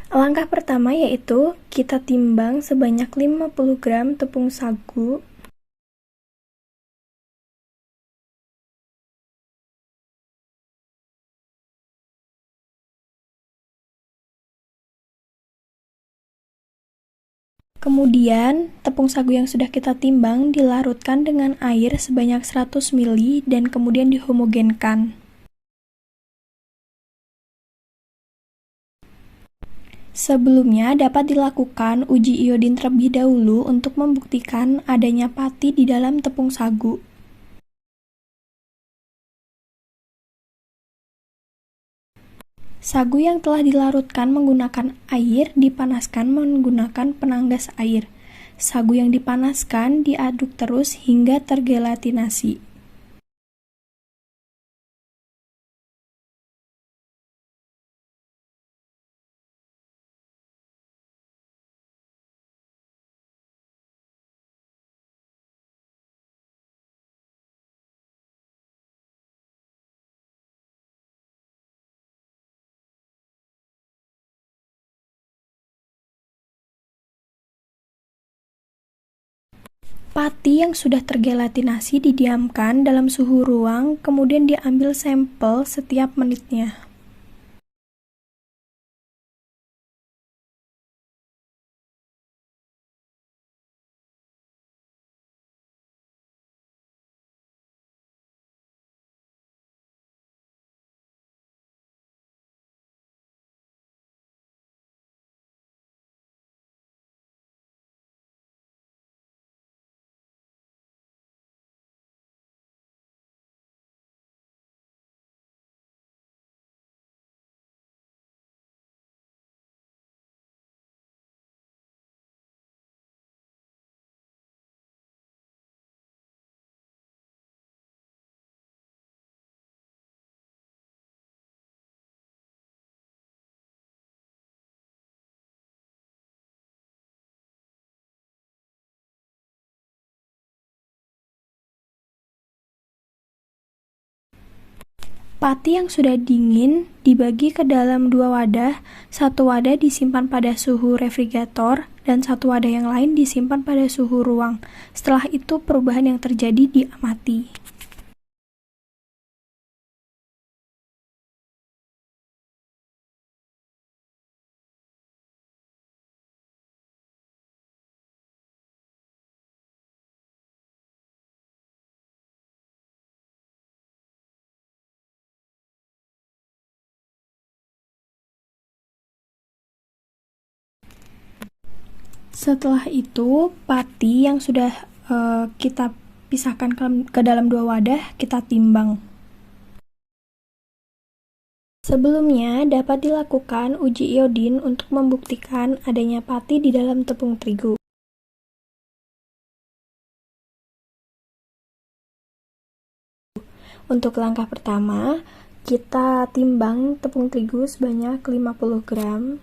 Langkah pertama yaitu kita timbang sebanyak 50 gram tepung sagu. Kemudian, tepung sagu yang sudah kita timbang dilarutkan dengan air sebanyak 100 ml dan kemudian dihomogenkan. Sebelumnya dapat dilakukan uji iodin terlebih dahulu untuk membuktikan adanya pati di dalam tepung sagu. Sagu yang telah dilarutkan menggunakan air dipanaskan menggunakan penanggas air. Sagu yang dipanaskan diaduk terus hingga tergelatinasi. Pati yang sudah tergelatinasi didiamkan dalam suhu ruang, kemudian diambil sampel setiap menitnya. Pati yang sudah dingin dibagi ke dalam dua wadah, satu wadah disimpan pada suhu refrigerator dan satu wadah yang lain disimpan pada suhu ruang. Setelah itu perubahan yang terjadi diamati. Setelah itu, pati yang sudah kita pisahkan ke dalam dua wadah, kita timbang. Sebelumnya, dapat dilakukan uji iodin untuk membuktikan adanya pati di dalam tepung terigu. Untuk langkah pertama, kita timbang tepung terigu sebanyak 50 gram.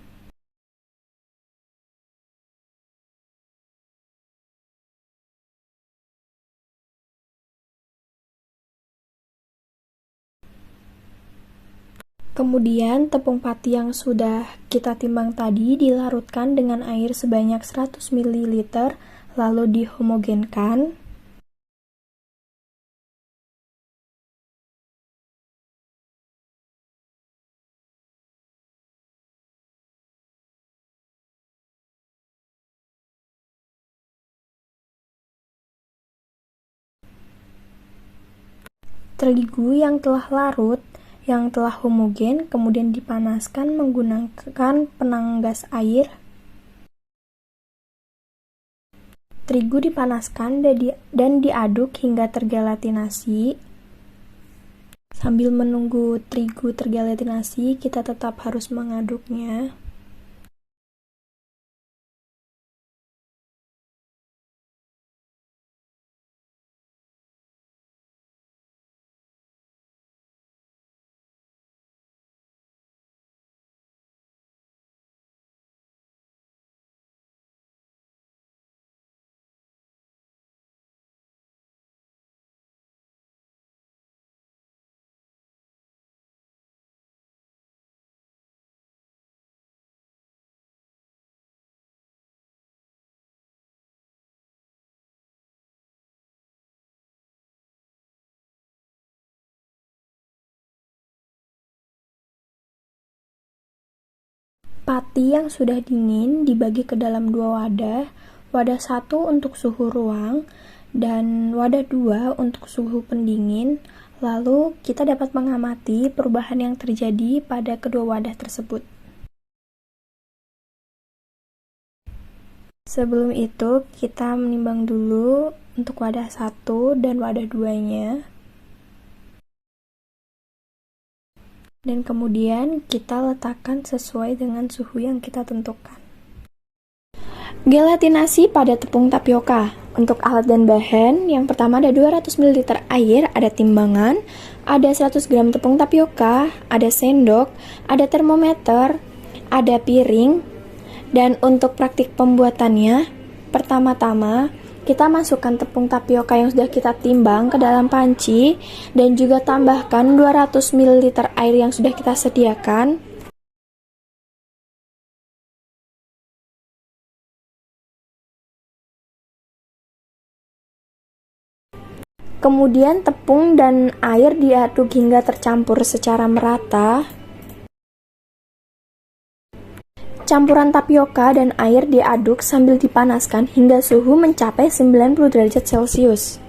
Kemudian tepung pati yang sudah kita timbang tadi dilarutkan dengan air sebanyak 100 ml, lalu dihomogenkan. Terigu yang telah larut, yang telah homogen, kemudian dipanaskan menggunakan penanggas air. Terigu dipanaskan dan diaduk hingga tergelatinasi. Sambil menunggu terigu tergelatinasi, kita tetap harus mengaduknya. Pati yang sudah dingin dibagi ke dalam dua wadah, wadah satu untuk suhu ruang dan wadah dua untuk suhu pendingin. Lalu kita dapat mengamati perubahan yang terjadi pada kedua wadah tersebut. Sebelum itu, kita menimbang dulu untuk wadah satu dan wadah duanya. Dan kemudian kita letakkan sesuai dengan suhu yang kita tentukan. Gelatinasi pada tepung tapioka. Untuk alat dan bahan, yang pertama ada 200 ml air, ada timbangan, ada 100 gram tepung tapioka, ada sendok, ada termometer, ada piring. Dan untuk praktik pembuatannya, pertama-tama kita masukkan tepung tapioka yang sudah kita timbang ke dalam panci dan juga tambahkan 200 ml air yang sudah kita sediakan. Kemudian tepung dan air diaduk hingga tercampur secara merata. Campuran tapioka dan air diaduk sambil dipanaskan hingga suhu mencapai 90 derajat Celcius.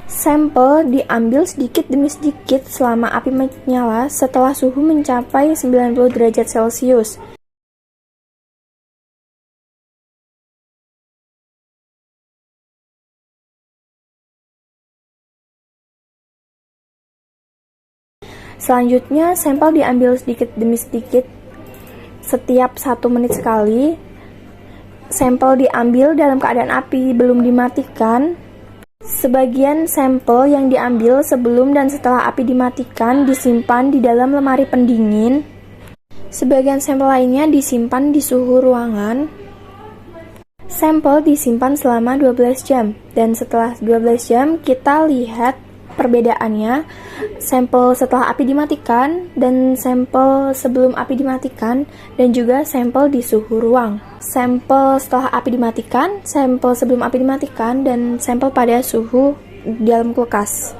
Sampel diambil sedikit demi sedikit selama api menyala setelah suhu mencapai 90 derajat Celcius. Selanjutnya, sampel diambil sedikit demi sedikit setiap 1 menit sekali. Sampel diambil dalam keadaan api belum dimatikan. Sebagian sampel yang diambil sebelum dan setelah api dimatikan disimpan di dalam lemari pendingin. Sebagian sampel lainnya disimpan di suhu ruangan. Sampel disimpan selama 12 jam, dan setelah 12 jam kita lihat perbedaannya. Sampel setelah api dimatikan dan sampel sebelum api dimatikan, dan juga sampel di suhu ruang. Sampel setelah api dimatikan, sampel sebelum api dimatikan, dan sampel pada suhu dalam kulkas.